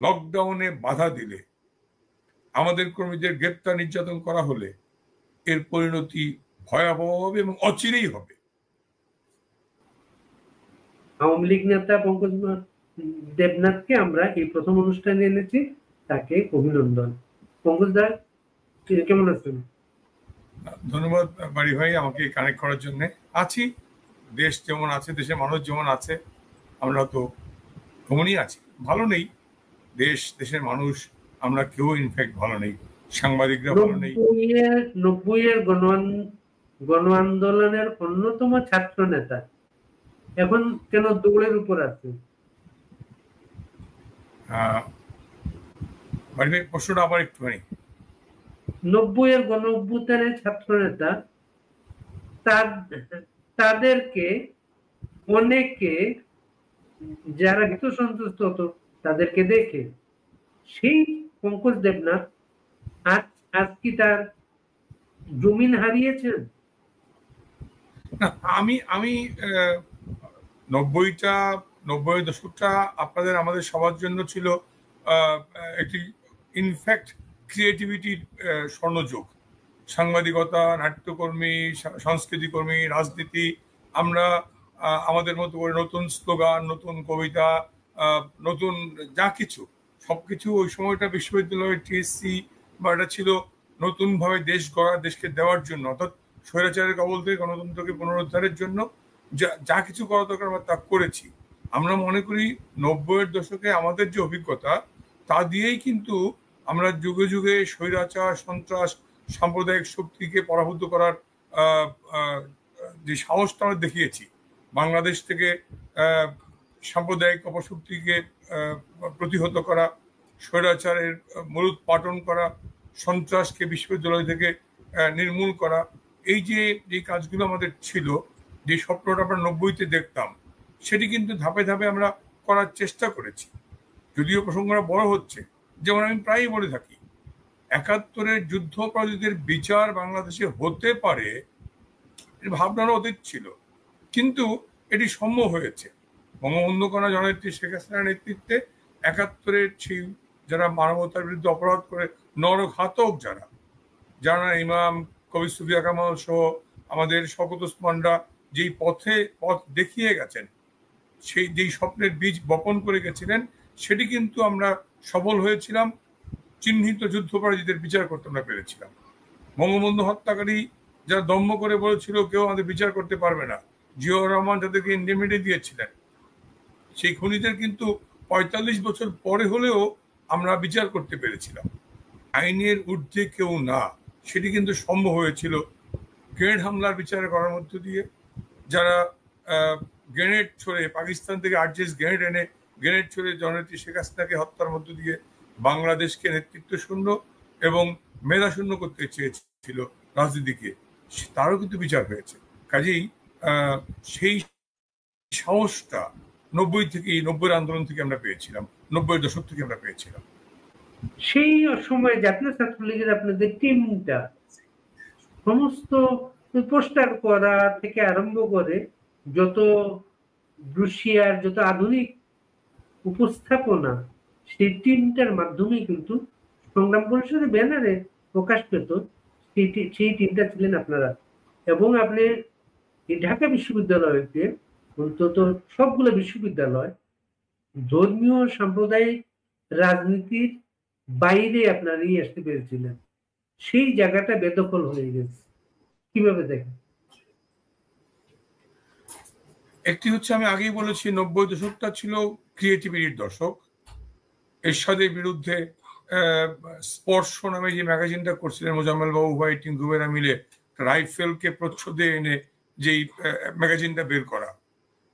লকডাউনে বাধা দিলে, আমাদের কর্মীদের গ্রেপ্তার নির্যাতন করা হলে এর পরিণতি ভয়াবহ হবে এবং অচিরেই হবে। আওয়ামী লীগ নেতা পঙ্কজ দেবনাথকে আমরা এই প্রথম অনুষ্ঠানে এনেছি, তাকে অভিনন্দন। পঙ্কজ দা কেমন আছেন? ধন্যবাদ বাড়ি ভাই আমাকে কানেক্ট করার জন্য। আছি, দেশ যেমন আছে, দেশের মানুষ যেমন আছে, আমরা তো তেমনই আছি। ভালো নেই দেশ, দেশের মানুষ, আমরা কেউ ইনফ্যাক্ট ভালো নেই, সাংবাদিকরা ভালো নেই। 90-এর গণ আন্দোলনের অন্যতম ছাত্র নেতা এখন কেন দৌড়ের উপর আছে? বাড়ি ভাই প্রশ্নটা আবার একটুখানি। 90-এর গণ অভ্যুত্থানের ছাত্র নেতা, তাদেরকে অনেকে যারা ভীত সন্ত্রস্ত হতো তাদেরকে দেখে সেই পঙ্কজ দেবনাথ আজ কি তার জমিন হারিয়েছেন? আমি 90 দশকটা আপনাদের আমাদের সবার জন্য ছিল একটি ইনফ্যাক্ট ক্রিয়েটিভিটির স্বর্ণযুগ। সাংবাদিকতা, নাট্যকর্মী, সংস্কৃতিকর্মী, রাজনীতি, আমরা আমাদের মতো করে নতুন স্লোগান, নতুন কবিতা, নতুন যা কিছু সবকিছু ওই সময়টা বিশ্ববিদ্যালয়ের টিএসসি বা এটা ছিল নতুনভাবে দেশ গড়া, দেশকে দেওয়ার জন্য, অর্থাৎ স্বৈরাচারের কবল থেকে গণতন্ত্রকে পুনরুদ্ধারের জন্য যা কিছু করা দরকার আমরা তা করেছি। আমরা মনে করি 90-এর দশকে আমাদের যে অভিজ্ঞতা তা দিয়েই কিন্তু আমরা যুগে যুগে স্বৈরাচার, সন্ত্রাস, সাম্প্রদায়িক শক্তিকে পরাভূত করার যে সাহসটা আমরা দেখিয়েছি, বাংলাদেশ থেকে সাম্প্রদায়িক অপশক্তিকে প্রতিহত করা, স্বৈরাচারের মূলোৎপাটন করা, সন্ত্রাসকে বিশ্ববিদ্যালয় থেকে নির্মূল করা, এই যে কাজগুলো আমাদের ছিল, যে স্বপ্নটা আমরা 90-তে দেখতাম, সেটি কিন্তু ধাপে ধাপে আমরা করার চেষ্টা করেছি। যদিও প্রসঙ্গটা বড় হচ্ছে, যেমন আমি প্রায়ই বলে থাকি, 71-এর যুদ্ধাপরাধীদের বিচার বাংলাদেশে হতে পারে এর ভাবনারও অতীত ছিল, কিন্তু এটি সম্ভব হয়েছে বঙ্গবন্ধু কন্যা জননেত্রী শেখ হাসিনার নেতৃত্বে। 71-এর সেই যারা মানবতার বিরুদ্ধে অপরাধ করে, নরঘাতক যারা ইমাম, কবি সুফিয়া কামাল সহ আমাদের শওকত ওসমানরা যেই পথ দেখিয়ে গেছেন, সেই যেই স্বপ্নের বীজ বপন করে গেছিলেন, সেটি কিন্তু আমরা সফল হয়েছিলাম। চিহ্নিত যুদ্ধাপরাধীদের বিচার করতে আমরা পেরেছিলাম। বঙ্গবন্ধু হত্যাকারী যারা দম্ভ করে বলেছিল কেউ আমাদের বিচার করতে পারবে না, জিয়াউর রহমান যাদেরকে ইন্ডেমনিটি দিয়েছিলেন, সেই খুনিদের কিন্তু 45 বছর পরে হলেও আমরা বিচার করতে পেরেছিলাম। আইনের ঊর্ধ্বে কেউ না, সেটি কিন্তু সম্ভব হয়েছিল গ্রেনেড হামলার বিচার করার মধ্য দিয়ে। যারা গ্রেনেড ছড়ে, পাকিস্তান থেকে আরজিএস গ্রেনেড এনে গ্রেনেড ছড়ে জননেত্রী শেখ হাসিনাকে হত্যার মধ্য দিয়ে বাংলাদেশকে নেতৃত্ব শূন্য এবং মেধা শূন্য করতে চেয়েছিল রাজনীতিকে, তারও কিন্তু বিচার হয়েছে। কাজেই সেই সাহসটা 90-এর আন্দোলন থেকে আমরা পেয়েছিলাম, 90-এর দশক থেকে আমরা পেয়েছিলাম। সেই সময় জাতীয় ছাত্রলীগের আপনাদের টিমটা সমস্ত পোস্টার করা থেকে আরম্ভ করে যত রুশিয়ার যত আধুনিক উপস্থাপনা, সেই টিমটার মাধ্যমে কিন্তু সংগ্রাম পরিষদের ব্যানারে প্রকাশ পেত। সেই টিমটা ছিলেন আপনারা। এবং আপনি ঢাকা বিশ্ববিদ্যালয়কে, অন্তত সবগুলো বিশ্ববিদ্যালয়, ধর্মীয় সাম্প্রদায়িক রাজনীতির বাইরে আপনারা নিয়ে আসতে পেরেছিলেন। সেই জায়গাটা বেদখল হয়ে গেছে, কিভাবে দেখেন? একটি হচ্ছে, আমি আগেই বলেছি, 90 দশকটা ছিল ক্রিয়েটিভিটির দশক। এরশাদের বিরুদ্ধে স্পর্শ নামে যে ম্যাগাজিনটা করছিলেন মোজাম্মেল বাবু ভাই, টিঙ্কুবেরা মিলে রাইফেলকে প্রচ্ছদে এনে যেই ম্যাগাজিনটা বের করা,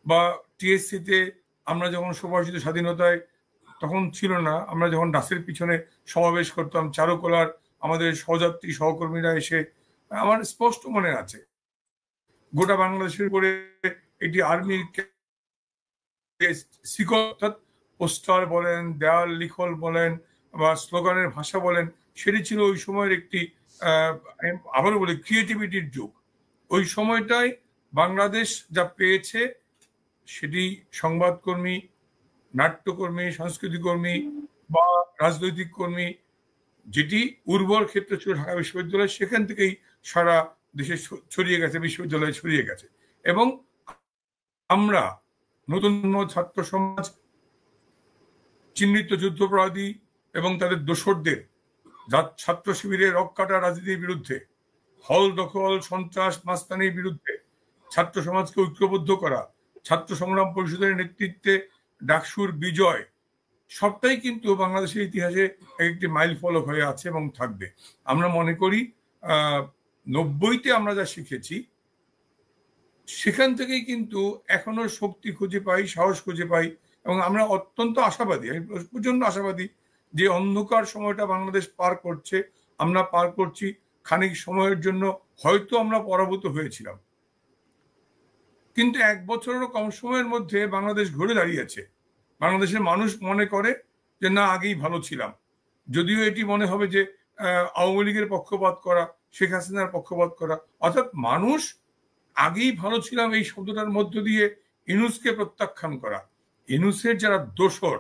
বা টিএসসিতে আমরা যখন সুভাষিত স্বাধীনতায় তখন ছিল না, আমরা যখন ডাসের পিছনে সমাবেশ করতাম, চারুকলার আমাদের সহযাত্রী সহকর্মীরা এসে, আমার স্পষ্ট মনে আছে, গোটা বাংলাদেশের উপরে একটি আর্মির অর্থাৎ পোস্টার বলেন, দেয়াল লিখন বলেন, বা স্লোগানের ভাষা বলেন, সেটি ছিল ওই সময়ের একটি, আবারও বলি, ক্রিয়েটিভিটির যুগ। ওই সময়টায় বাংলাদেশ যা পেয়েছে সেটি সংবাদকর্মী, নাট্যকর্মী, সংস্কৃতিকর্মী, বা রাজনৈতিক কর্মী, যেটি উর্বর ক্ষেত্র ছিল ঢাকা বিশ্ববিদ্যালয়, সেখান থেকেই সারা দেশে ছড়িয়ে গেছে, বিশ্ববিদ্যালয়ে ছড়িয়ে গেছে। এবং আমরা নতুন ছাত্র সমাজ চিহ্নিত যুদ্ধাপরাধী এবং তাদের দোসরদের ছাত্র শিবিরের রক্ষাটা রাজনীতির বিরুদ্ধে, হল দখল সন্ত্রাস মাস্তানির বিরুদ্ধে ছাত্র সমাজকে ঐক্যবদ্ধ করা, ছাত্র সংগ্রাম পরিষদের নেতৃত্বে ডাকসুর বিজয়, সবটাই কিন্তু বাংলাদেশের ইতিহাসে একটি মাইল ফলক হয়ে আছে এবং থাকবে। আমরা মনে করি 90-তে আমরা যা শিখেছি সেখান থেকেই কিন্তু এখনো শক্তি খুঁজে পাই, সাহস খুঁজে পাই, এবং আমরা অত্যন্ত আশাবাদী, আমি প্রচন্ড আশাবাদী যে অন্ধকার সময়টা বাংলাদেশ পার করছে, আমরা পার করছি। খানিক সময়ের জন্য হয়তো আমরা পরাভূত হয়েছিলাম, কিন্তু 1 বছরেরও কম সময়ের মধ্যে বাংলাদেশ ঘুরে দাঁড়িয়েছে। বাংলাদেশের মানুষ মনে করে যে না, আগেই ভালো ছিলাম। যদিও এটি মনে হবে যে আওয়ামী লীগের পক্ষপাত করা, শেখ হাসিনার পক্ষপাত করা, অর্থাৎ মানুষ আগেই ভালো ছিলাম এই শব্দটার মধ্য দিয়ে ইউনূসকে প্রত্যাখ্যান করা। ইউনূসের যারা দোসর,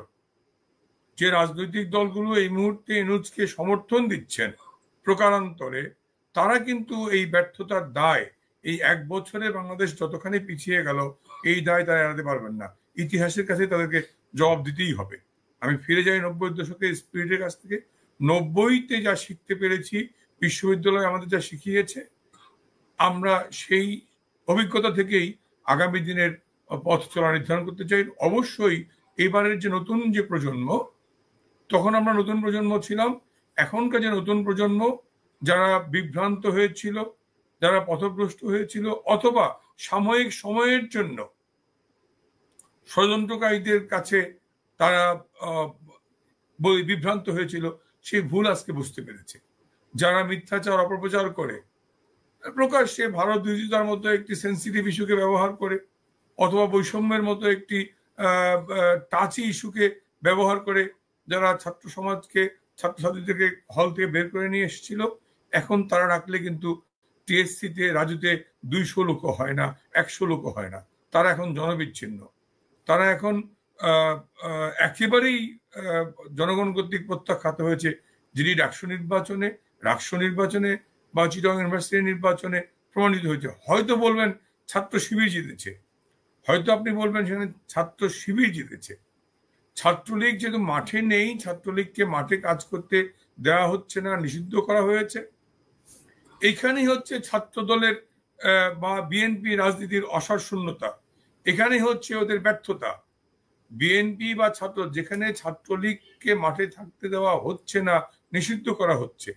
যে রাজনৈতিক দলগুলো এই মুহূর্তে ইউনূসকে সমর্থন দিচ্ছেন প্রকারান্তরে, তারা কিন্তু এই ব্যর্থতার দায়, এই 1 বছরে বাংলাদেশ যতখানি পিছিয়ে গেল, এই দায় তারা এড়াতে পারবেন না। ইতিহাসের কাছে তাদেরকে জবাব দিতেই হবে। আমি ফিরে যাই 90-এর দশকের স্পিরিটের কাছ থেকে। 90-তে যা শিখতে পেরেছি, বিশ্ববিদ্যালয় আমাদের যা শিখিয়েছে, আমরা সেই অভিজ্ঞতা থেকেই আগামী দিনের পথ চলা নির্ধারণ করতে চাই। অবশ্যই এবারের যে নতুন যে প্রজন্ম, তখন আমরা নতুন প্রজন্ম ছিলাম, এখনকার যে নতুন প্রজন্ম যারা বিভ্রান্ত হয়েছিল, যারা পথভ্রষ্ট হয়েছিল, অথবা সাময়িক সময়ের জন্য ষড়যন্ত্রকারীদের কাছে তারা বিভ্রান্ত হয়েছিল, সেই ভুল আজকে বুঝতে পেরেছে। যারা মিথ্যাচার অপপ্রচার করে প্রকাশ্যে ভারত বিরোধিতার মতো একটি সেন্সিটিভ ইস্যুকে ব্যবহার করে, অথবা বৈষম্যের মতো একটি টাচি ইস্যুকে ব্যবহার করে, যারা ছাত্র সমাজকে, ছাত্রছাত্রীদেরকে হল থেকে বের করে নিয়ে এসেছিল, এখন তারা ডাকলে কিন্তু টিএসসিতে, রাজুতে 200 লোক হয় না, 100 লোক হয় না। তারা এখন জনবিচ্ছিন্ন, তারা এখন একেবারেই জনগণ কর্তৃক প্রত্যাখ্যাত হয়েছে, যিনি রাষ্ট্র নির্বাচনে বা চিটাগং ইউনিভার্সিটি নির্বাচনে প্রমাণিত হয়েছে। হয়তো বলবেন ছাত্র শিবির জিতেছে, হয়তো আপনি বলবেন সেখানে ছাত্র শিবির জিতেছে। ছাত্রলীগ যেহেতু মাঠে নেই, ছাত্রলীগকে মাঠে কাজ করতে দেওয়া হচ্ছে না, নিষিদ্ধ করা হয়েছে, এইখানেই হচ্ছে ছাত্র দলের বা বিএনপি রাজনীতির অসার শূন্যতা, এখানেই হচ্ছে ওদের ব্যর্থতা। বিএনপি বা যেখানে ছাত্রলীগকে মাঠে থাকতে দেওয়া হচ্ছে না, নিষিদ্ধ করা হচ্ছে,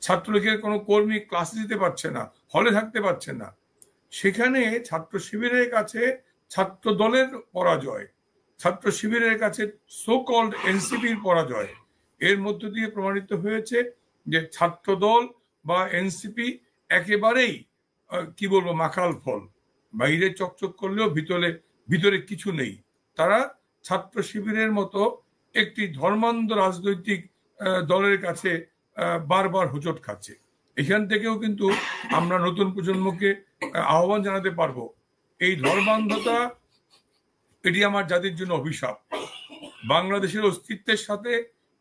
ছাত্রলীগের কোনো কর্মী ক্লাসে যেতে পারছে না, হলে থাকতে পারছে না, সেখানে ছাত্র শিবিরের কাছে ছাত্র দলের পরাজয়, ছাত্র শিবিরের কাছে সো কল্ড এনসিপির পরাজয়, এর মধ্য দিয়ে প্রমাণিত হয়েছে যে ছাত্র দল বা এনসিপি একেবারেই কি বলবো, মাখাল ফল। বাইরে চকচক করলেও ভিতরে কিছু নেই। তারা ছাত্র শিবিরের মতো একটি ধর্মান্ধ রাজনৈতিক দলের কাছে বারবার হোঁচট খাচ্ছে। এখান থেকেও কিন্তু আমরা নতুন প্রজন্মকে আহ্বান জানাতে পারবো, এই ধর্মান্ধতা, এটি আমার জাতির জন্য অভিশাপ। বাংলাদেশের অস্তিত্বের সাথে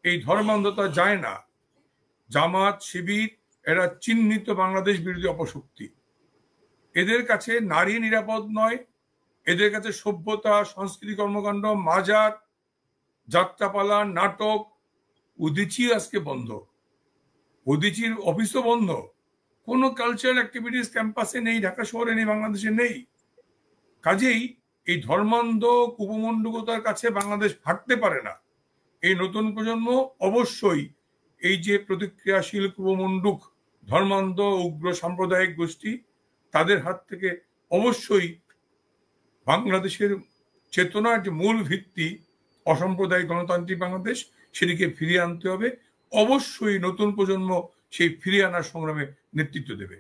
এই ধর্মান্ধতা যায় না। জামাত, শিবির, এরা চিহ্নিত বাংলাদেশ বিরোধী অপশক্তি। এদের কাছে নারী নিরাপদ নয়, এদের কাছে সভ্যতা, সংস্কৃতি, কর্মকাণ্ড, মাজার, যাত্রাপালা, নাটক, উদীচী আজকে বন্ধ, উদীচীর অফিসও বন্ধ, কোনো কালচারাল অ্যাক্টিভিটিস ক্যাম্পাসে নেই, ঢাকা শহরে নেই, বাংলাদেশে নেই। কাজেই এই ধর্মান্ধ কুপমণ্ডুকতার কাছে বাংলাদেশ হাঁটতে পারে না। এই নতুন প্রজন্ম অবশ্যই এই যে প্রতিক্রিয়াশীল কুপমণ্ডুক, ধর্মান্ধ উগ্র সাম্প্রদায়িক গোষ্ঠী, তাদের হাত থেকে অবশ্যই বাংলাদেশের চেতনার যে মূল ভিত্তি, অসাম্প্রদায়িক গণতান্ত্রিক বাংলাদেশ, সেটিকে ফিরিয়ে আনতে হবে। অবশ্যই নতুন প্রজন্ম সেই ফিরিয়ে আনার সংগ্রামে নেতৃত্ব দেবে।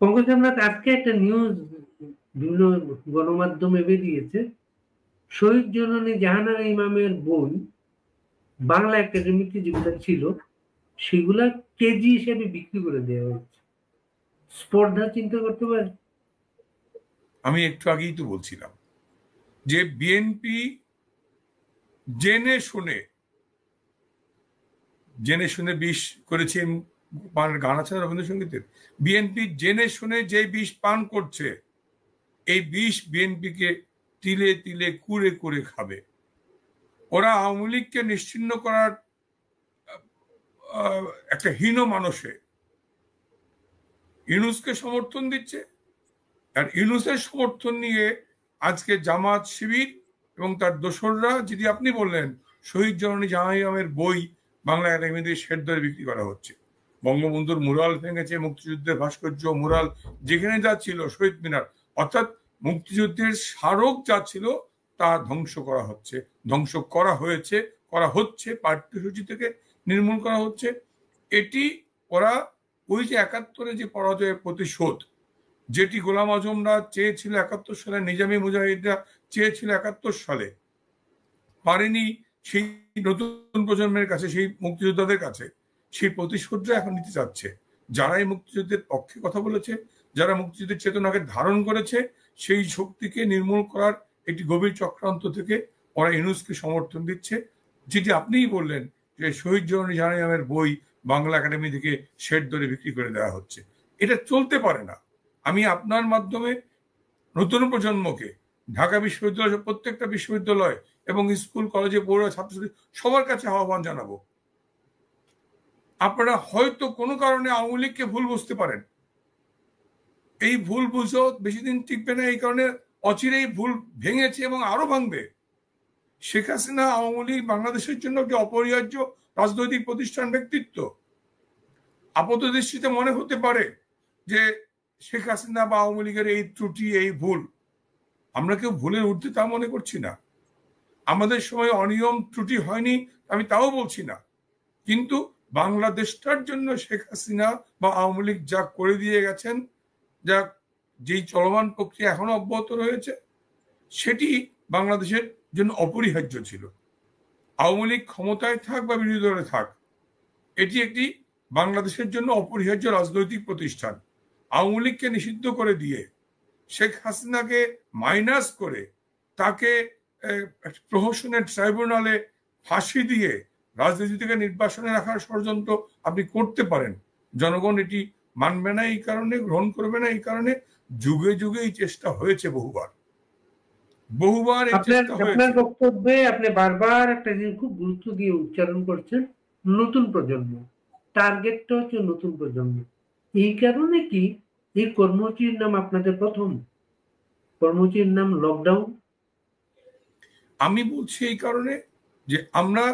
পঙ্কজ, আজকে একটা নিউজ বিভিন্ন গণমাধ্যমে বেরিয়েছে, শহীদ জননী জাহানারা ইমামের বই বাংলা একাডেমিতে যেগুলো ছিল সেগুলা কেজি হিসেবে বিক্রি করে দেওয়া হচ্ছে। স্পর্ধা চিন্তা করতে পারে? আমি একটু আগেই তো বলছিলাম যে বিএনপি জেনে শুনে জেনে শুনে বিষ করেছে, গান আছে রবীন্দ্রসঙ্গীতের, বিএনপি জেনে শুনে যে বিষ পান করছে, এই বিষ বিএনপিকে তিলে তিলে কুড়ে কুড়ে খাবে। ওরা আওয়ামী লীগকে নিশ্চিহ্ন করার একটা হীন মানসে ইউনূসকে সমর্থন দিচ্ছে। আর ইউনূসের সমর্থন নিয়ে আজকে জামাত শিবির এবং তার দোসররা, যদি আপনি বললেন শহীদ জননী জাহানারা ইমামের বই বাংলা একাডেমিতে শেড ধরে বিক্রি করা হচ্ছে, বঙ্গবন্ধুর মুরাল ভেঙেছে, মুক্তিযুদ্ধের ভাস্কর্য মুরাল যেখানে যা ছিল, শহীদ মিনার, অর্থাৎ মুক্তিযুদ্ধের স্মারক যা ছিল তা ধ্বংস করা হচ্ছে, ধ্বংস করা হয়েছে, করা হচ্ছে, পাঠ্যসূচি থেকে নির্মূল করা হচ্ছে। এটি ওরা ওই যে ৭১-এ যে পরাজয়ের প্রতিশোধ, যেটি গোলাম আজমরা চেয়েছিল ৭১ সালে, নিজামী মুজাহিদরা চেয়েছিল ৭১ সালে, পারেনি, সেই নতুন প্রজন্মের কাছে, সেই মুক্তিযোদ্ধাদের কাছে সেই প্রতিশোধটা এখন নিতে চাচ্ছে। যারা এই মুক্তিযুদ্ধের পক্ষে কথা বলেছে, যারা মুক্তিযুদ্ধের চেতনাকে ধারণ করেছে, সেই শক্তিকে নির্মূল করার একটি গভীর চক্রান্ত থেকে ওরা ইউনূসকে সমর্থন দিচ্ছে। যেটি আপনিই বললেন যে শহীদ জননী জাহানারা ইমামের বই বাংলা একাডেমি থেকে শেড ধরে বিক্রি করে দেওয়া হচ্ছে, এটা চলতে পারে না। আমি আপনার মাধ্যমে নতুন প্রজন্মকে, ঢাকা বিশ্ববিদ্যালয়, প্রত্যেকটা বিশ্ববিদ্যালয় এবং স্কুল কলেজে পড়ুয়া ছাত্রছাত্রী সবার কাছে আহ্বান জানাবো, আপনারা হয়তো কোনো কারণে আওয়ামী লীগকে ভুল বুঝতে পারেন, এই ভুল বুঝো বেশি দিন টিকবে না। এই কারণে অচিরেই ভুল ভেঙেছে এবং আরো ভাঙবে। শেখ হাসিনা আওয়ামী লীগ বাংলাদেশের জন্য একটি অপরিহার্য রাজনৈতিক প্রতিষ্ঠান, ব্যক্তিত্ব। আপাত দৃষ্টিতে মনে হতে পারে যে শেখ হাসিনা বা আওয়ামী লীগের এই ত্রুটি, এই ভুল, আমরা কেউ ভুলের ঊর্ধ্বে তা মনে করছি না। আমাদের সময় অনিয়ম ত্রুটি হয়নি আমি তাও বলছি না, কিন্তু বাংলাদেশটার জন্য শেখ হাসিনা বা আওয়ামী লীগ যা করে দিয়ে গেছেন, যা যেই চলমান প্রক্রিয়া এখনো অব্যাহত রয়েছে, সেটি বাংলাদেশের জন্য অপরিহার্য ছিল। আওয়ামী লীগ ক্ষমতায় থাক বা বিরোধী দলে থাক, এটি একটি বাংলাদেশের জন্য অপরিহার্য রাজনৈতিক প্রতিষ্ঠান। আওয়ামী লীগকে নিষিদ্ধ করে দিয়ে, শেখ হাসিনাকে মাইনাস করে, তাকে প্রহসনের ট্রাইব্যুনালে ফাঁসি দিয়ে রাজনীতি থেকে নির্বাসনে রাখার ষড়যন্ত্র আপনি করতে পারেন। জনগণ এটি মানবে না, এই কারণে গ্রহণ করবে না, এই কারণে যুগে যুগে এই চেষ্টা হয়েছে, বহুবার বহুবার এই চেষ্টা হয়েছে। আপনার বক্তব্যে আপনি বারবার একটা জিনিস খুব গুরুত্ব দিয়ে উচ্চারণ করছেন, নতুন প্রজন্ম, টার্গেটটা হচ্ছে নতুন প্রজন্ম। এই কারণে কি এই কর্মসূচির নাম আপনাদের প্রথম কর্মসূচির নাম লকডাউন? আমি বলছি এই কারণে যে আমরা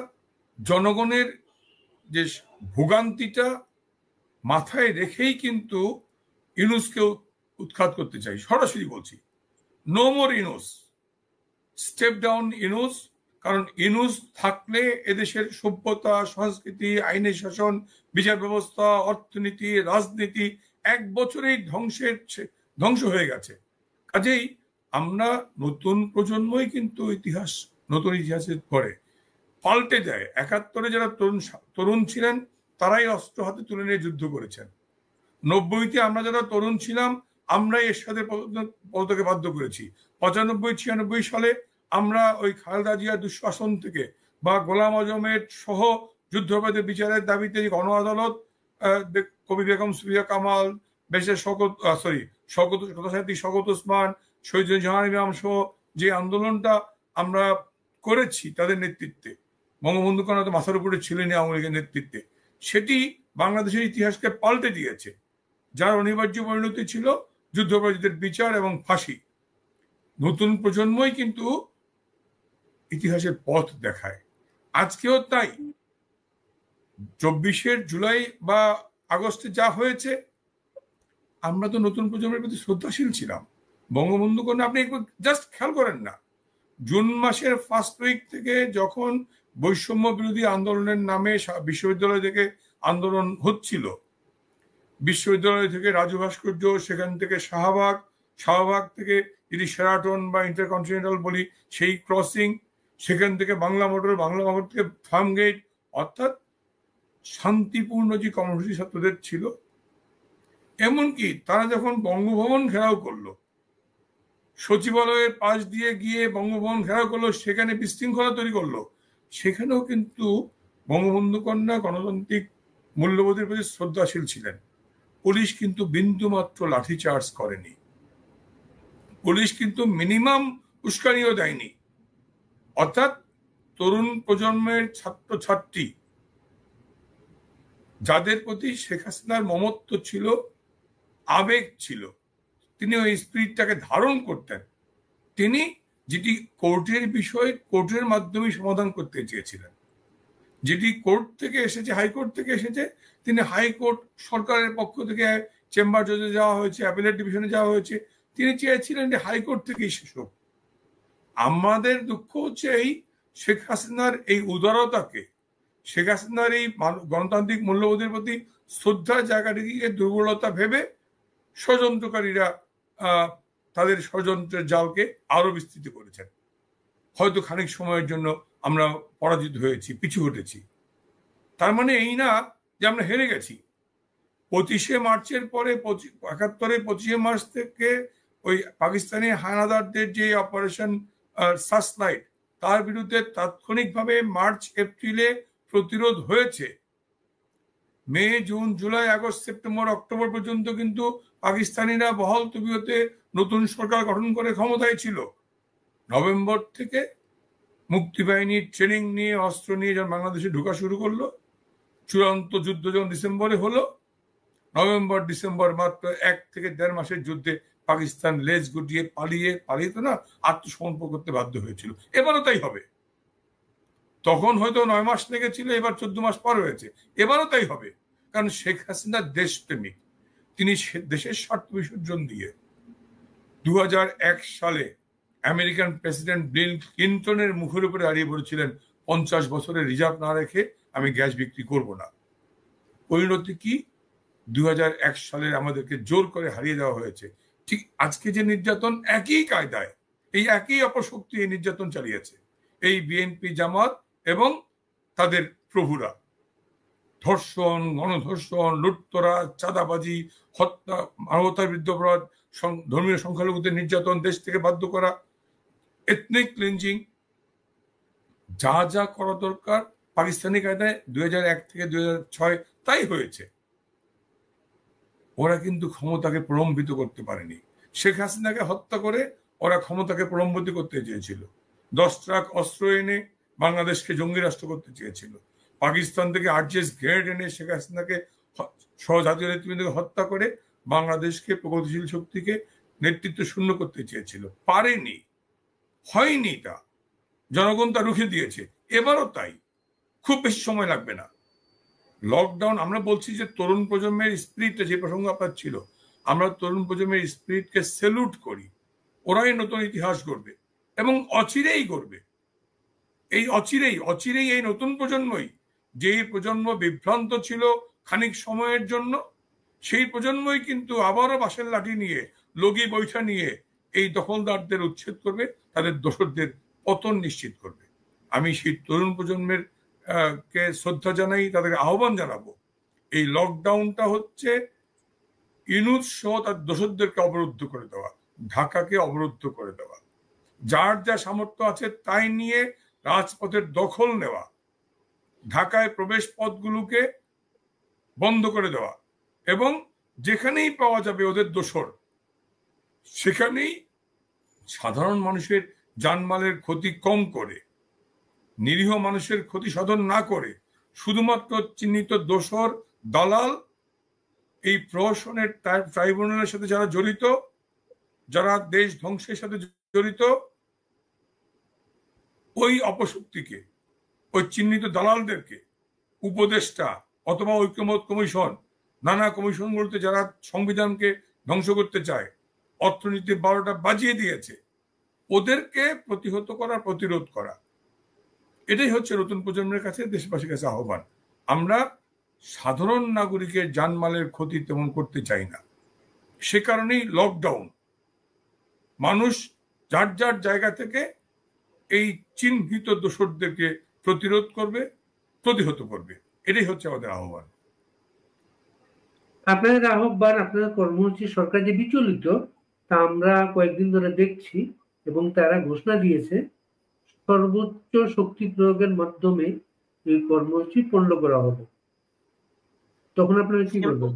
জনগণের যে ভোগান্তিটা মাথায় রেখেই কিন্তু ইউনূসকে উৎখাত করতে চাই। সরাসরি বলছি, no more Yunus, step down Yunus. কারণ ইউনূস থাকলে এদেশের সভ্যতা, সংস্কৃতি, আইনের শাসন, বিচার ব্যবস্থা, অর্থনীতি, রাজনীতি ১ বছরেই ধ্বংস হয়ে গেছে। কাজেই আমরা নতুন প্রজন্মই কিন্তু ইতিহাস, নতুন ইতিহাসের পরে পাল্টে যায়। ৭১-এ যারা তরুণ ছিলেন তারাই অস্ত্র হাতে তুলে নিয়ে যুদ্ধ করেছেন। ৯০-তে আমরা যারা তরুণ ছিলাম আমরাই এর সাথে পদত্যাগে বাধ্য করেছি। ৯৫-৯৬ সালে আমরা ওই খালেদা জিয়ার দুঃশাসন থেকে বা গোলাম আজমের সহ যুদ্ধাপরাধীদের বিচারের দাবিতে গণ আদালত, কবি বেগম সুফিয়া কামাল, বেশের কথাসাহিত্যিক শওকত ওসমান, শহীদ জাহানারা ইমাম সহ যে আন্দোলনটা আমরা করেছি তাদের নেতৃত্বে, বঙ্গবন্ধু কন্যা তো মাথার উপরে ছিলেন আওয়ামী লীগের নেতৃত্বে, সেটি বাংলাদেশের ইতিহাসকে পাল্টে দিয়েছে। যার অনিবার্য পরিণতি ছিল যুদ্ধাপরাধীদের বিচার এবং ফাঁসি। নতুন প্রজন্মই কিন্তু ইতিহাসের পথ দেখায়। আজকেও তাই ২৪শে জুলাই বা আগস্টে যা হয়েছে, আমরা তো নতুন প্রজন্মের প্রতি শ্রদ্ধাশীল ছিলাম। বঙ্গবন্ধু কন্যা আপনি একটু জাস্ট খেয়াল করেন না, জুন মাসের ফার্স্ট উইক থেকে যখন বৈষম্য বিরোধী আন্দোলনের নামে বিশ্ববিদ্যালয় থেকে আন্দোলন হচ্ছিল, বিশ্ববিদ্যালয় থেকে রাজু ভাস্কর্য, সেখান থেকে শাহবাগ থেকে যদি শেরাটন বা ইন্টারকন্টিনেন্টাল বলি সেই ক্রসিং, সেখান থেকে বাংলা মোটর থেকে ফার্মগেট, অর্থাৎ শান্তিপূর্ণ যে কর্মসূচি ছাত্রদের ছিল। এমনকি তারা যখন বঙ্গভবন ঘেরাও করলো, সচিবালয়ের পাশ দিয়ে গিয়ে বঙ্গভবন ঘেরাও করলো, সেখানে বিশৃঙ্খলা তৈরি করলো, সেখানেও কিন্তু বঙ্গবন্ধু কন্যা গণতান্ত্রিক মূল্যবোধের প্রতি শ্রদ্ধাশীল ছিলেন। পুলিশ কিন্তু বিন্দুমাত্র লাঠিচার্জ করেনি, পুলিশ কিন্তু মিনিমাম উস্কানিও দেয়নি। অর্থাৎ তরুণ প্রজন্মের ছাত্রছাত্রী যাদের প্রতি শেখ হাসিনার মমত্ব ছিল, আবেগ ছিল, তিনি ওই স্পিরিটটাকে ধারণ করতেন। তিনি যেটি কোর্টের বিষয় কোর্টের মাধ্যমে সমাধান করতে চেয়েছিলেন, যেটি কোর্ট থেকে এসেছে, হাইকোর্ট থেকে এসেছে, তিনি হাইকোর্ট সরকারের পক্ষ থেকে চেম্বার জজে যাওয়া হয়েছে, অ্যাপিলেট ডিভিশনে যাওয়া হয়েছে, তিনি চেয়েছিলেন যে হাইকোর্ট থেকেই শেষ হোক। আমাদের দুঃখ হচ্ছে এই শেখ হাসিনার এই উদারতাকে, শেখ হাসিনার এই গণতান্ত্রিক মূল্যবোধের প্রতি শ্রদ্ধার জায়গাটিকে দুর্বলতা ভেবে ষড়যন্ত্রকারীরা তাদের ষড়যন্ত্রের জালকে আরো বিস্তৃত করেছেন। হয়তো খানিক সময়ের জন্য আমরা পরাজিত হয়েছি, পিছু হটেছি, তার মানে এই না যে আমরা হেরে গেছি। 25শে মার্চের পরে 71-এর 25শে মার্চ থেকে ওই পাকিস্তানি হানাদারদের যে অপারেশন সার্চলাইট, তার বিরুদ্ধে তাৎক্ষণিকভাবে মার্চ এপ্রিলে প্রতিরোধ হয়েছে। May, June, July, August, September, October পর্যন্ত কিন্তু পাকিস্তানিরা বহাল তবিয়তে নতুন সরকার গঠন করে ক্ষমতায় ছিল। নভেম্বর থেকে মুক্তিবাহিনীর ট্রেনিং নিয়ে, অস্ত্র নিয়ে যখন বাংলাদেশে ঢোকা শুরু করলো, চূড়ান্ত যুদ্ধ যখন ডিসেম্বরে হলো, নভেম্বর ডিসেম্বর মাত্র 1 থেকে 1.5 মাসের যুদ্ধে পাকিস্তান লেজ গুটিয়ে পালিয়ে তো না, আত্মসমর্পণ করতে বাধ্য হয়েছিল। এবারও তাই হবে। তখন হয়তো 9 মাস লেগেছিল, এবার 14 মাস পর হয়েছে, এবারও তাই হবে। কারণ শেখ হাসিনা দেশপ্রেমিক, তিনি দেশের স্বার্থ বিসর্জন দিয়ে 2001 সালে আমেরিকান প্রেসিডেন্ট বিল ক্লিন্টনের মুখের উপরে দাঁড়িয়ে বলেছিলেন, 50 বছরের রিজার্ভ না রেখে আমি গ্যাস বিক্রি করব না। পরিণতি কি? 2001 সালের আমাদেরকে জোর করে হারিয়ে দেওয়া হয়েছে। ঠিক আজকে যে নির্যাতন, একই কায়দায় এই একই অপশক্তি এই নির্যাতন চালিয়েছে এই বিএনপি, জামাত এবং তাদের প্রভুরা। ধর্ষণ, গণধর্ষণ, লুটতরা, চাঁদাবাজি, হত্যা, মানবতার বিরুদ্ধে অপরাধ, ধর্মীয় সংখ্যালঘুদের নির্যাতন, দেশ থেকে বাধ্য করা, এথনিক ক্লিনজিং, যা যা করা দরকার পাকিস্তানি কায়দায় 2001 থেকে 2006 তাই হয়েছে। ওরা কিন্তু ক্ষমতাকে প্রলম্বিত করতে পারেনি। শেখ হাসিনাকে হত্যা করে ওরা ক্ষমতাকে প্রলম্বিত করতে চেয়েছিল। 10 ট্রাক অস্ত্র এনে বাংলাদেশকে জঙ্গি রাষ্ট্র করতে চেয়েছিল। পাকিস্তান থেকে আরজিএস গ্রেড এনে শেখ হাসিনাকে সহ জাতীয় নেতৃবৃন্দকে হত্যা করে বাংলাদেশকে প্রগতিশীল শক্তিকে নেতৃত্ব শূন্য করতে চেয়েছিল, পারেনি, হয়নি। তা জনগণ তা রুখে দিয়েছে। এবারও তাই, খুব বেশি সময় লাগবে না। লকডাউন, আমরা বলছি যে তরুণ প্রজন্মের স্পিরিটটা, যে প্রসঙ্গ আপনার ছিল, আমরা তরুণ প্রজন্মের স্পিরিটকে স্যালুট করি। ওরাই নতুন ইতিহাস গড়বে এবং অচিরেই গড়বে। এই অচিরেই এই নতুন প্রজন্মই, যেই প্রজন্ম বিভ্রান্ত ছিল খানিক সময়ের জন্য, সেই প্রজন্মই কিন্তু আবারও বাঁশের লাঠি নিয়ে, লগি বৈঠা নিয়ে এই দখলদারদের উচ্ছেদ করবে, তাদের দোসরদের পতন নিশ্চিত করবে। আমি সেই তরুণ প্রজন্মের কে শ্রদ্ধা জানাই, তাদেরকে আহ্বান জানাবো। এই লকডাউনটা হচ্ছে ইউনূস সহ তার দোসরদেরকে অবরুদ্ধ করে দেওয়া, ঢাকাকে অবরুদ্ধ করে দেওয়া, যার যা সামর্থ্য আছে তাই নিয়ে রাজপথের দখল নেওয়া, ঢাকায় প্রবেশ পথগুলোকে বন্ধ করে দেওয়া, এবং যেখানেই পাওয়া যাবে ওদের দোসর, সেখানেই সাধারণ মানুষের জানমালের ক্ষতি কম করে, নিরীহ মানুষের ক্ষতি সাধন না করে, শুধুমাত্র চিহ্নিত দোসর, দালাল, এই প্রহসনের ট্রাইব্যুনালের সাথে যারা জড়িত, যারা দেশ ধ্বংসের সাথে জড়িত, ওই অপশক্তিকে, ওই চিহ্নিত দালালদেরকে, উপদেষ্টা অথবা ঐক্যমত কমিশন, নানা কমিশনগুলোতে যারা সংবিধানকে ধ্বংস করতে চায়, অর্থনীতির 12টা বাজিয়ে দিয়েছে, ওদেরকে প্রতিহত করা, প্রতিরোধ করা, এটাই হচ্ছে নতুন প্রজন্মের কাছে, দেশবাসীর কাছে আহ্বান। আমরা সাধারণ নাগরিকের জানমালের ক্ষতি তেমন করতে চাই না, সে কারণেই লকডাউন। মানুষ যার যার জায়গা থেকে এই চিহ্নিত দোসরদেরকে প্রতিরোধ করবে, প্রতিহত করবে, এটাই হচ্ছে আমাদের আহ্বান। আপনাদের আহ্বান, আপনাদের কর্মসূচি সরকার যে বিচলিত, তা আমরা কয়েকদিন ধরে দেখছি, এবং তারা ঘোষণা দিয়েছে সর্বোচ্চ শক্তি প্রয়োগের মাধ্যমে এই কর্মসূচি পণ্ড করা হবে, তখন আপনারা কি করবেন?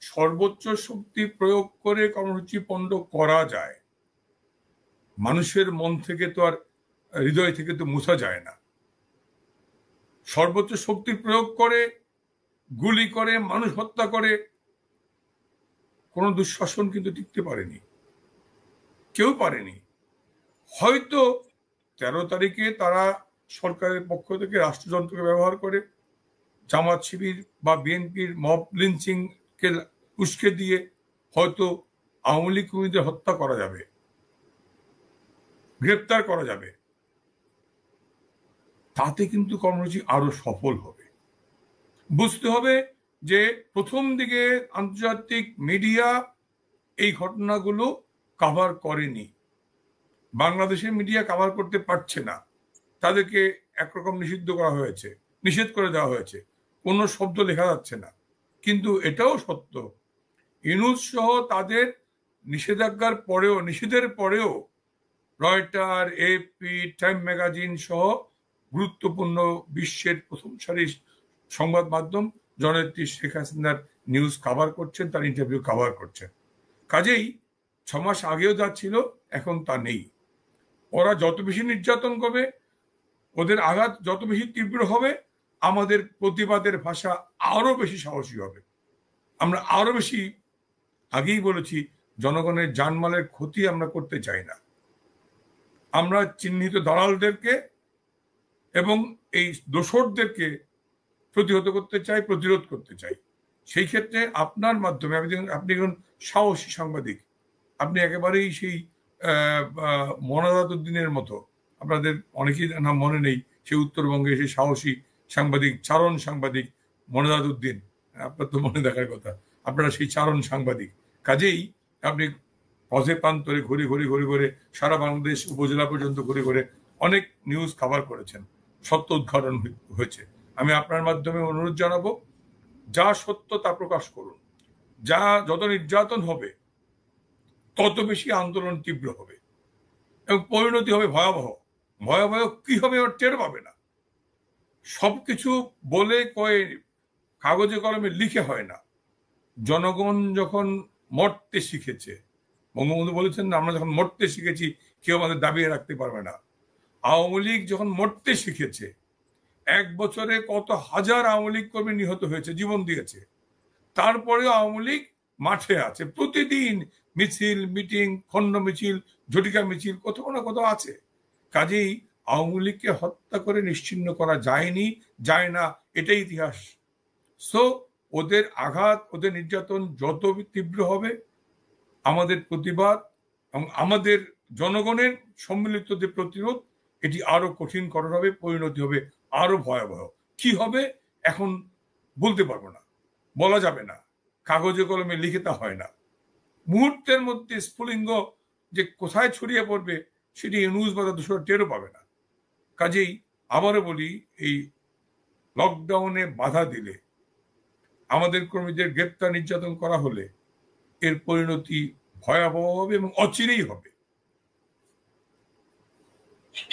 সর্বোচ্চ শক্তি প্রয়োগ করে কর্মসূচি পণ্ড করা যায়, মানুষের মন থেকে তো আর হৃদয় থেকে তো মুছা যায় না। সর্বোচ্চ শক্তি প্রয়োগ করে গুলি করে মানুষ হত্যা করে কোনো দুঃশাসন কিন্তু টিকতে পারেনি, কেউ পারেনি। হয়তো 13 তারিখে তারা সরকারের পক্ষ থেকে রাষ্ট্রযন্ত্রকে ব্যবহার করে জামাত শিবির বা বিএনপির মব লিঞ্চিং কে উস্কে দিয়ে হয়তো আওয়ামী লীগ কর্মীদের হত্যা করা যাবে, গ্রেপ্তার করা যাবে, তাতে কিন্তু কর্মসূচি আরো সফল হবে। বুঝতে হবে যে প্রথম দিকে আন্তর্জাতিক মিডিয়া এই ঘটনাগুলো কভার করেনি, বাংলাদেশের মিডিয়া কভার করতে পারছে না, তাদেরকে একরকম নিষিদ্ধ করা হয়েছে, নিষেধ করে দেওয়া হয়েছে, কোনো শব্দ লেখা যাচ্ছে না। কিন্তু এটাও সত্য, ইউনূস সহ তাদের নিষেধাজ্ঞার পরেও, নিষেধের পরেও রয়টার, এপি, টাইম ম্যাগাজিন সহ গুরুত্বপূর্ণ বিশ্বের প্রথম সারির সংবাদ মাধ্যম জননেত্রী শেখ হাসিনার নিউজ কভার করছেন, তার ইন্টারভিউ কভার করছেন। কাজেই 6 মাস আগেও যা ছিল এখন তা নেই। ওরা যত বেশি নির্যাতন করবে, ওদের আঘাত যত বেশি তীব্র হবে, আমাদের প্রতিবাদের ভাষা আরো বেশি সাহসী হবে। আমরা আরো বেশি, আগেই বলেছি, জনগণের জানমালের ক্ষতি আমরা করতে চাই না। আমরা চিহ্নিত দালালদেরকে এবং এই দোসরদেরকে প্রতিহত করতে চাই, প্রতিরোধ করতে চাই। সেই ক্ষেত্রে আপনার মাধ্যমে, আপনি একজন সাহসী সাংবাদিক, আপনি একেবারেই সেই মনাজাত উদ্দিনের মতো, আপনাদের অনেকেই নাম মনে নেই, সেই উত্তরবঙ্গে সেই সাহসী সাংবাদিক, চারণ সাংবাদিক মনাজাত উদ্দিন, আপনার তো মনে দেখার কথা, আপনারা সেই চারণ সাংবাদিক। কাজেই আপনি পথে প্রান্তরে ঘুরে ঘুরে ঘুরে ঘুরে সারা বাংলাদেশ উপজেলা পর্যন্ত ঘুরে ঘুরে অনেক নিউজ কভার করেছেন, সত্য উদ্ঘাটন হয়েছে। আমি আপনার মাধ্যমে অনুরোধ জানাবো, যা সত্য তা প্রকাশ করুন। যা যত নির্যাতন হবে তত বেশি আন্দোলন তীব্র হবে এবং পরিণতি হবে ভয়াবহ। ভয়াবহ কি হবে ওর টের পাবে না। সবকিছু বলে কয়ে কাগজে কলমে লিখে হয় না। জনগণ যখন মরতে শিখেছে, বঙ্গবন্ধু বলেছেন, আমরা যখন মরতে শিখেছি কেউ আমাদের দাবিয়ে রাখতে পারবে না। আওয়ামী লীগ যখন মরতে শিখেছে, 1 বছরে কত হাজার আওয়ামী লীগ কর্মী নিহত হয়েছে, জীবন দিয়েছে, তারপরেও আওয়ামী লীগ মাঠে আছে। প্রতিদিন মিছিল, মিটিং, খণ্ড মিছিল, ঝটিকা মিছিল, কোথাও না কোথাও আছে। কাজেই আওয়ামী লীগকে হত্যা করে নিশ্চিহ্ন করা যায়নি, যায় না, এটাই ইতিহাস। সো ওদের আঘাত, ওদের নির্যাতন যত তীব্র হবে, আমাদের প্রতিবাদ এবং আমাদের জনগণের সম্মিলিত যে প্রতিরোধ, এটি আরো কঠিন করা হবে, পরিণতি হবে আরো ভয়াবহ। কি হবে এখন বলতে পারবো না, বলা যাবে না, কাগজে কলমে লিখে তা হয় না। মুহূর্তের মধ্যে স্ফুলিঙ্গ যে কোথায় ছড়িয়ে পড়বে সেটি নিউজ বা দূষণ টেরও পাবে না। কাজেই আবারও বলি, এই লকডাউনে বাধা দিলে, আমাদের কর্মীদের গ্রেপ্তার নির্যাতন করা হলে এর পরিণতি ভয়াবহ হবে এবং অচিরেই হবে।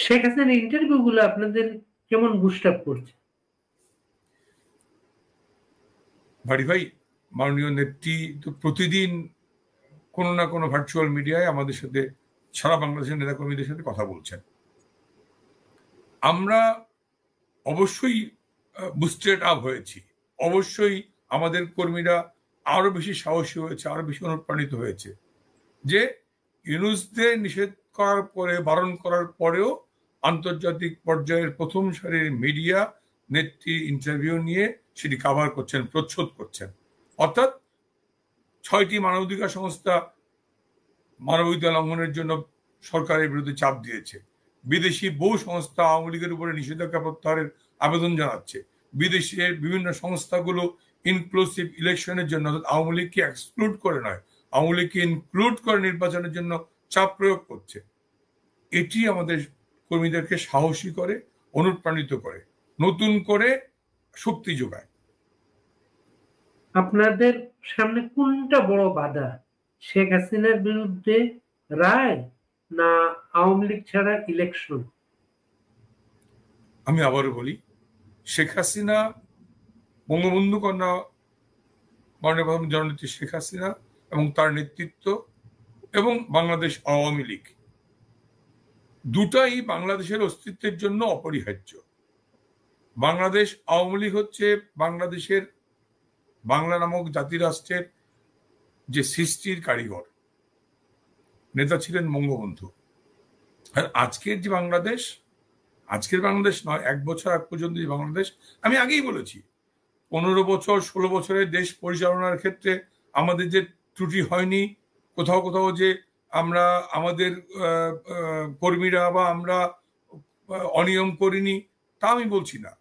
শেখ হাসিনার ইন্টারভিউ গুলো আপনাদের কেমন বুস্ট আপ করছে? ভারী ভাই, মাননীয় নেত্রী তো প্রতিদিন কোনো না কোনো ভার্চুয়াল মিডিয়ায় আমাদের সাথে, সারা বাংলাদেশের নেতাকর্মীদের সাথে কথা বলছেন। আমরা অবশ্যই বুস্টেড আপ হয়েছি, অবশ্যই আমাদের কর্মীরা আরো বেশি সাহসী হয়েছে, আরো বেশি অনুপ্রাণিত হয়েছে যে ইউনূসদের নিষেধ করার পরে, বারণ করার পরেও আন্তর্জাতিক পর্যায়ের প্রথম সারির মিডিয়া নেত্রী ইন্টারভিউ নিয়ে সেটি কভার করছেন, প্রচ্ছদ করছেন। অর্থাৎ 6টি মানবাধিকার সংস্থা মানবাধিকার লঙ্ঘনের জন্য সরকারের বিরুদ্ধে চাপ দিয়েছে। বিদেশি বহু সংস্থা আওয়ামী লীগের উপরে নিষেধাজ্ঞা প্রত্যাহারের আবেদন জানাচ্ছে। বিদেশের বিভিন্ন সংস্থাগুলো ইনক্লুসিভ ইলেকশনের জন্য, আওয়ামী লীগকে এক্সক্লুড করে নয়, আওয়ামী লীগকে ইনক্লুড করে নির্বাচনের জন্য চাপ প্রয়োগ করছে। এটি আমাদের কর্মীদেরকে সাহসী করে, অনুপ্রাণিত করে, নতুন করে শক্তি যোগায়। আপনাদের সামনে কোনটা বড় বাধা, শেখ হাসিনার বিরুদ্ধে রায় না আওয়ামী লীগ ছাড়া ইলেকশন? আমি আবারও বলি, শেখ হাসিনা, বঙ্গবন্ধু কন্যা মাননীয় প্রধান জননেত্রী শেখ হাসিনা এবং তার নেতৃত্ব এবং বাংলাদেশ আওয়ামী লীগ দুটাই বাংলাদেশের অস্তিত্বের জন্য অপরিহার্য। বাংলাদেশ আওয়ামী লীগ হচ্ছে বাংলাদেশের, বাংলা নামক জাতিরাষ্ট্রের যে সৃষ্টির কারিগর, নেতা ছিলেন বঙ্গবন্ধু। আর আজকের যে বাংলাদেশ, আজকের বাংলাদেশ নয়, 1 বছর আগ পর্যন্ত যে বাংলাদেশ, আমি আগেই বলেছি 15 বছর 16 বছরের দেশ পরিচালনার ক্ষেত্রে আমাদের যে ত্রুটি হয়নি, কোথাও কোথাও যে আমরা আমাদের কর্মীরা বা আমরা অনিয়ম করিনি, তা আমি বলছি না।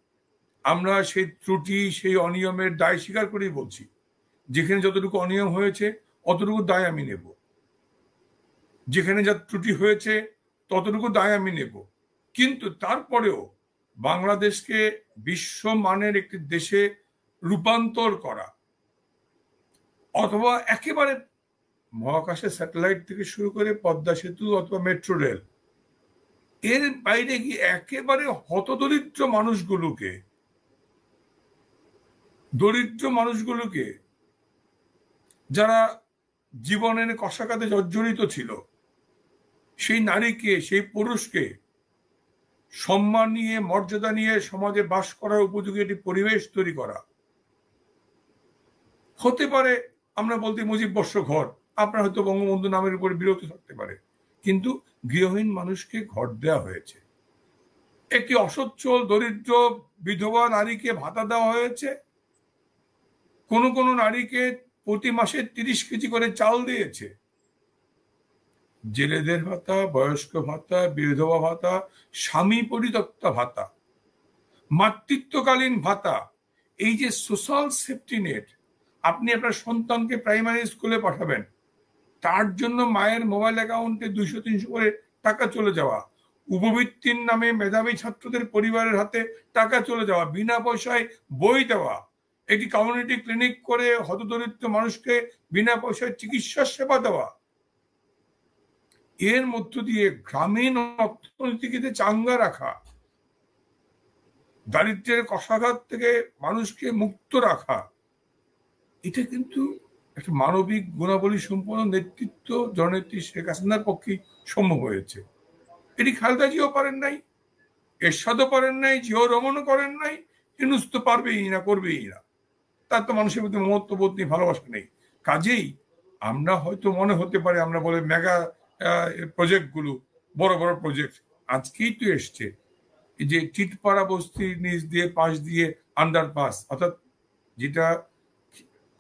আমরা সেই ত্রুটি, সেই অনিয়মের দায় স্বীকার করেই বলছি, যেখানে যতটুকু অনিয়ম হয়েছে অতটুকু দায় আমি নেব, যেখানে যা ত্রুটি হয়েছে ততটুকু দায় আমি নেব। কিন্তু তারপরেও বাংলাদেশকে বিশ্বমানের একটি দেশে রূপান্তর করা, অথবা একেবারে মহাকাশে স্যাটেলাইট থেকে শুরু করে পদ্মা সেতু অথবা মেট্রো রেল, এর বাইরে গিয়ে একেবারে হতদরিদ্র মানুষগুলোকে যারা জীবনের কষাঘাতে জর্জরিত ছিল, সেই নারীকে, সেই পুরুষকে সম্মান নিয়ে, মর্যাদা নিয়ে সমাজে বাস করার উপযোগী একটি পরিবেশ তৈরি করা। হতে পারে আমরা বলতে মুজিববর্ষ ঘর, আপনার হয়তো বঙ্গবন্ধু নামের উপরে বিরত থাকতে পারে, কিন্তু গৃহহীন মানুষকে ঘর দেওয়া হয়েছে। একটি অসচ্ছল দরিদ্র বিধবা নারীকে ভাতা দেওয়া হয়েছে। কোনো নারীকে প্রতি মাসে 30 কেজি করে চাল দিয়েছে। জেলেদের ভাতা, বয়স্ক ভাতা, বিধবা ভাতা, স্বামী পরিত্যক্তা ভাতা, মাতৃত্বকালীন ভাতা, এই যে সোশ্যাল সেফটি নেট, আপনি আপনার সন্তানকে প্রাইমারি স্কুলে পাঠাবেন, তার জন্য মায়ের মোবাইল অ্যাকাউন্টে 200-300 করে টাকা চলে যাওয়া, উপবৃত্তির নামে মেধাবী ছাত্রদের পরিবারের হাতে টাকা চলে যাওয়া, বিনা পয়সায় বই দেওয়া, একটি কমিউনিটি ক্লিনিক করে হতদরিদ্র মানুষকে বিনা পয়সায় চিকিৎসা সেবা দেওয়া, এর মধ্য দিয়ে গ্রামীণ অর্থনীতিকে চাঙ্গা রাখা, দারিদ্র্যের কষাঘাত থেকে মানুষকে মুক্ত রাখা, এটা কিন্তু একটা মানবিক গুণাবলী সম্পন্ন নেতৃত্ব জননেত্রী শেখ হাসিনার পক্ষেই সম্ভব হয়েছে। এটি খালেদা জিও পারেন নাই, এরশাদও পারেন নাই, জিয়াউর রহমানও করেন নাই, ইউনূস তো পারবেই না, করবেই না। তার তো মানুষের প্রতি মমত্ববোধ নেই, ভালোবাসা নেই। কাজেই আমরা হয়তো মনে হতে পারে, আমরা বলে মেগা প্রজেক্টগুলো, বড় বড় প্রজেক্ট, আজকেই তো এসছে এই যে টিটপাড়া বস্তির নিচ দিয়ে পাশ দিয়ে আন্ডারপাস, অর্থাৎ যেটা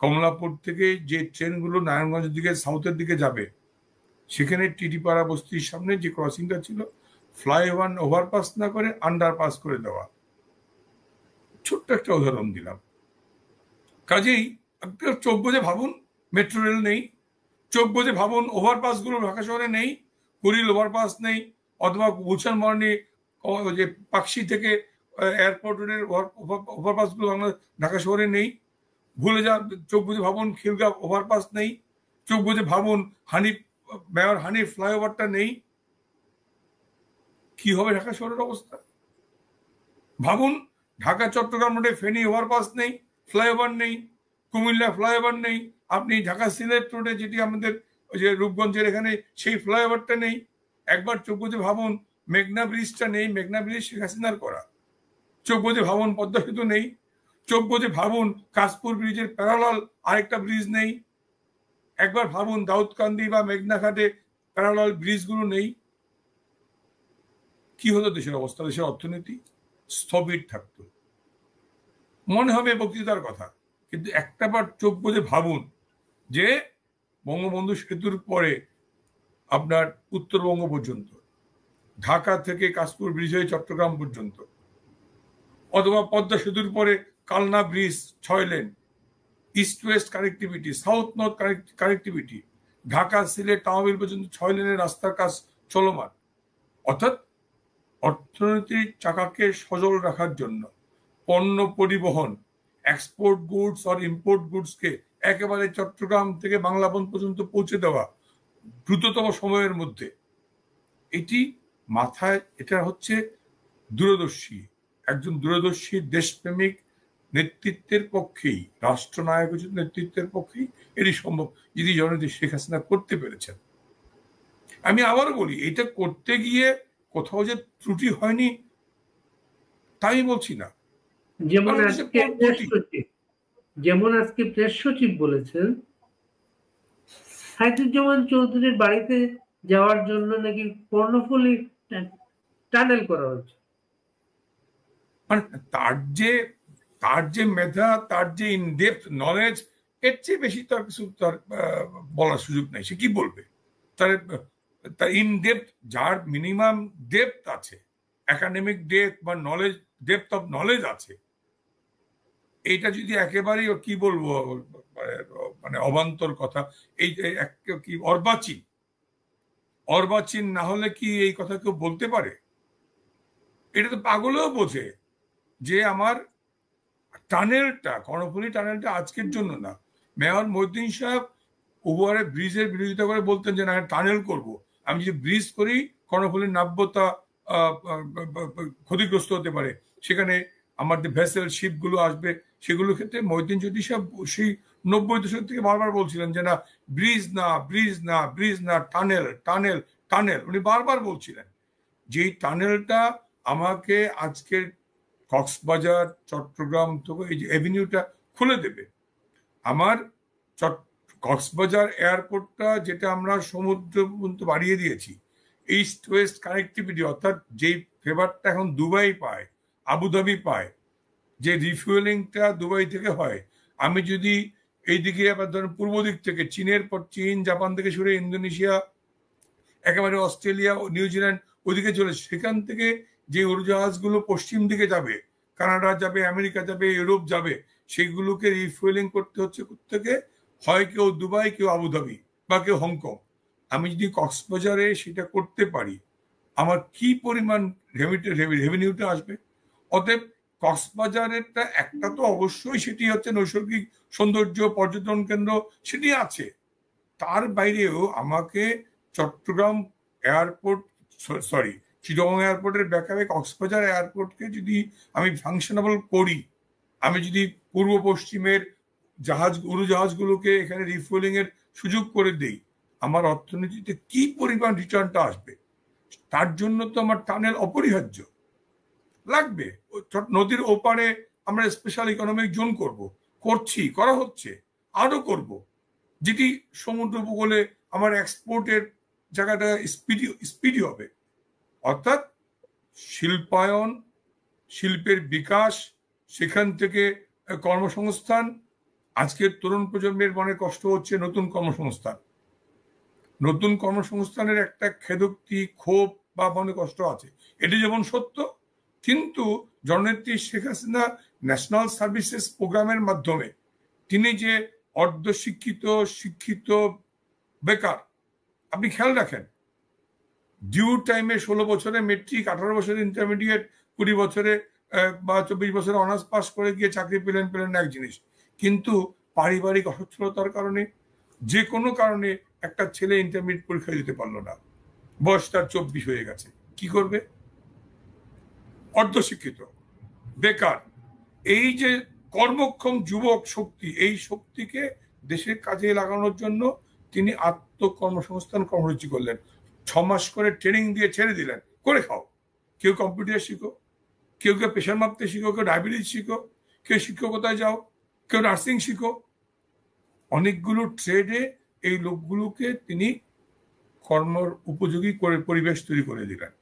কমলাপুর থেকে যে ট্রেনগুলো নারায়ণগঞ্জের দিকে সাউথের দিকে যাবে, সেখানে টিটিপাড়া বস্তির সামনে যে ক্রসিংটা ছিল, ফ্লাইওভার ওভারপাস না করে আন্ডারপাস করে দেওয়া। ছোট্ট একটা উদাহরণ দিলাম। কাজেই চোখ বুঝে ভাবুন, মেট্রো রেল নেই, চোখ বুঝে ভাবুন ওভারপাসগুলো ঢাকা শহরে নেই, কুড়িল ওভারপাস নেই, অথবা গুলশান মর্নি যে পাকশি থেকে এয়ারপোর্ট রোডের ওভারপাসগুলো ঢাকা শহরে নেই। ভুলে যা, চোখ বুঝে ভাবুন খিলগাঁও ওভারপাস নেই, চোখ বুঝে ভাবুন মেয়র হানিফ ফ্লাইওভারটা নেই। কি হবে ঢাকা শহরের অবস্থা? ভাবুন, ঢাকা চট্টগ্রাম রোডে ফেনী ওভারপাস নেই, ফ্লাইওভার নেই, কুমিল্লা ফ্লাইওভার নেই, আপনি ঢাকা সিলেট রোডে যেটি আমাদের ওই যে রূপগঞ্জের এখানে, সেই ফ্লাইওভারটা নেই। একবার চোখ বুঝে ভাবুন মেঘনা ব্রিজটা নেই, মেঘনা ব্রিজ শেখ হাসিনার করা। চোখ বুঝে ভাবুন পদ্মা সেতু নেই, চোখ বুঝে ভাবুন কাশপুর ব্রিজের প্যারালাল আরেকটা ব্রিজ নেই। একবার ভাবুন দাউদকান্দি বা মেঘনাঘাটে প্যারালাল ব্রিজগুলো নেই। কি হতো দেশের অবস্থা? দেশের অর্থনীতি স্থবির থাকতো। মনে হবে বক্তৃতার কথা, কিন্তু একটা বার চোখ বুঝে ভাবুন যে বঙ্গবন্ধু সেতুর পরে আপনার উত্তরবঙ্গ পর্যন্ত, ঢাকা থেকে কাশপুর ব্রিজ হয়ে চট্টগ্রাম পর্যন্ত, অথবা পদ্মা সেতুর পরে Kalna bridge 6 lane, east west connectivity, south north connectivity, Dhaka Sylhet Tamabil পর্যন্ত 6 লেনের রাস্তার কাজ চলমান। অর্থাৎ অর্থনীতির চাকাকে সচল রাখার জন্য পণ্য পরিবহন, এক্সপোর্ট গুডস আর ইম্পোর্ট গুডসকে একেবারে চট্টগ্রাম থেকে বাংলাবন পর্যন্ত পৌঁছে দেওয়া দ্রুততম সময়ের মধ্যে, এটি মাথায়, এটা হচ্ছে দূরদর্শী, একজন দূরদর্শী দেশপ্রেমিক নেতৃত্বের পক্ষেই, রাষ্ট্রনায়ক নেতৃত্বের পক্ষেই এটি সম্ভব, যদি জননেত্রী শেখ হাসিনা করতে পেরেছেন। আমি আবারও বলি, এটা করতে গিয়ে কোথাও যে ত্রুটি হয়নি তাই বলছি না। যেমন আজকে প্রেস সচিব বলেছেন সাইদুজ্জামান চৌধুরীর বাড়িতে যাওয়ার জন্য নাকি কর্ণফুলী টানেল করা হচ্ছে। মানে তার যে মেধা, তার যে ইনডেপথ নলেজ, এর চেয়ে বেশি তার কিছু তার বলার সুযোগ নাই। সে কি বলবে? তার ইনডেপথ, যার মিনিমাম ডেপথ আছে, একাডেমিক ডেপথ বা নলেজ, ডেপথ অফ নলেজ আছে, এইটা যদি একেবারেই কি বলবো, মানে অবান্তর কথা, এই কি অর্বাচীন না হলে কি এই কথা কেউ বলতে পারে? এটা তো পাগলেও বোঝে যে আমার টানেলটা, কর্ণফুলী টানেলটা আজকের জন্য না। মেয়র মহিউদ্দিন সাহেব ওভারে ব্রিজের বিরোধিতা করে বলতেন যে না, টানেল করব, আমি যদি ব্রিজ করি কর্ণফুলীর নাব্যতা ক্ষতিগ্রস্ত হতে পারে, সেখানে আমার যে ভেসেল শিপগুলো আসবে সেগুলোর ক্ষেত্রে মহিউদ্দিন চৌধুরী সাহেব সেই 90 দশক থেকে বারবার বলছিলেন যে না, ব্রিজ না, ব্রিজ না, ব্রিজ না, টানেল, টানেল, টানেল। উনি বারবার বলছিলেন যেই টানেলটা আমাকে আজকের কক্সবাজার, চট্টগ্রাম থেকে এই যে এভিনিউটা খুলে দেবে। আমার কক্সবাজার এয়ারপোর্টটা যেটা আমরা সমুদ্র পর্যন্ত বাড়িয়ে দিয়েছি, ইস্ট ওয়েস্ট কানেক্টিভিটি, অর্থাৎ যেই ফেভারটা এখন দুবাই পায়, আবুধাবি পায়, যে রিফুয়েলিংটা দুবাই থেকে হয়, আমি যদি এইদিকে আবার ধরেন পূর্ব দিক থেকে চীনের পর চীন, জাপান থেকে শুরু ইন্দোনেশিয়া, একেবারে অস্ট্রেলিয়া, নিউজিল্যান্ড ওইদিকে চলে, সেখান থেকে যে উড়োজাহাজগুলো পশ্চিম দিকে যাবে, কানাডা যাবে, আমেরিকা যাবে, ইউরোপ যাবে, সেগুলোকে রিফুয়েলিং করতে হচ্ছে থেকে হয় কেউ দুবাই, কেউ আবুধাবি বা কেউ হংকং। আমি যদি কক্সবাজারে সেটা করতে পারি, আমার কি পরিমাণ রেভিনিউটা আসবে। অতএব কক্সবাজারেরটা একটা তো অবশ্যই সেটি হচ্ছে নৈসর্গিক সৌন্দর্য, পর্যটন কেন্দ্র, সেটি আছে। তার বাইরেও আমাকে চট্টগ্রাম এয়ারপোর্ট, সরি চিটাগং এয়ারপোর্টের ব্যাকআপে কক্সবাজার এয়ারপোর্টকে যদি আমি ফাংশনেবল করি, আমি যদি পূর্ব পশ্চিমের উড়োজাহাজগুলোকে এখানে রিফুয়েলিং এর সুযোগ করে দেই, আমার অর্থনীতিতে কি পরিমাণ রিটার্নটা আসবে। তার জন্য তো আমার টানেল অপরিহার্য লাগবে। নদীর ওপারে আমরা স্পেশাল ইকোনমিক জোন করা হচ্ছে, আরো করব, যেটি সমুদ্র উপকূলে আমার এক্সপোর্টের জায়গাটা স্পিডি হবে। অর্থাৎ শিল্পায়ন, শিল্পের বিকাশ, সেখান থেকে কর্মসংস্থান। আজকের তরুণ প্রজন্মের মনে কষ্ট হচ্ছে নতুন কর্মসংস্থানের একটা খেদোক্তি, ক্ষোভ বা মনে কষ্ট আছে, এটি যেমন সত্য। কিন্তু জননেত্রী শেখ হাসিনা ন্যাশনাল সার্ভিসেস প্রোগ্রামের মাধ্যমে তিনি যে শিক্ষিত বেকার, আপনি খেয়াল রাখেন, ডিউ টাইমে 16 বছরে মেট্রিক, 18 বছরে ইন্টারমিডিয়েট, 20 বছরে বা 24 বছরে অনার্স পাস করে গিয়ে চাকরি পেলেন না এক জিনিস, কিন্তু পারিবারিক অসচ্ছলতার কারণে, যে কোনো কারণে একটা ছেলে ইন্টারমিডিয়েট পরীক্ষা দিতে পারলো না, বয়স তার 24 হয়ে গেছে, কি করবে? অর্ধশিক্ষিত, বেকার। এই যে কর্মক্ষম যুবক শক্তি, এই শক্তিকে দেশের কাজে লাগানোর জন্য তিনি আত্মকর্মসংস্থান কর্মসূচি করলেন। 6 মাস করে ট্রেনিং দিয়ে ছেড়ে দিলেন, করে খাও। কেউ কম্পিউটার শিখো, কেউ প্রেশার মাপতে শিখো, কেউ ডায়াবেটিস শিখো, কেউ শিক্ষকতায় যাও, কেউ নার্সিং শিখো। অনেকগুলো ট্রেডে এই লোকগুলোকে তিনি কর্মর উপযোগী করে পরিবেশ তৈরি করে দিলেন।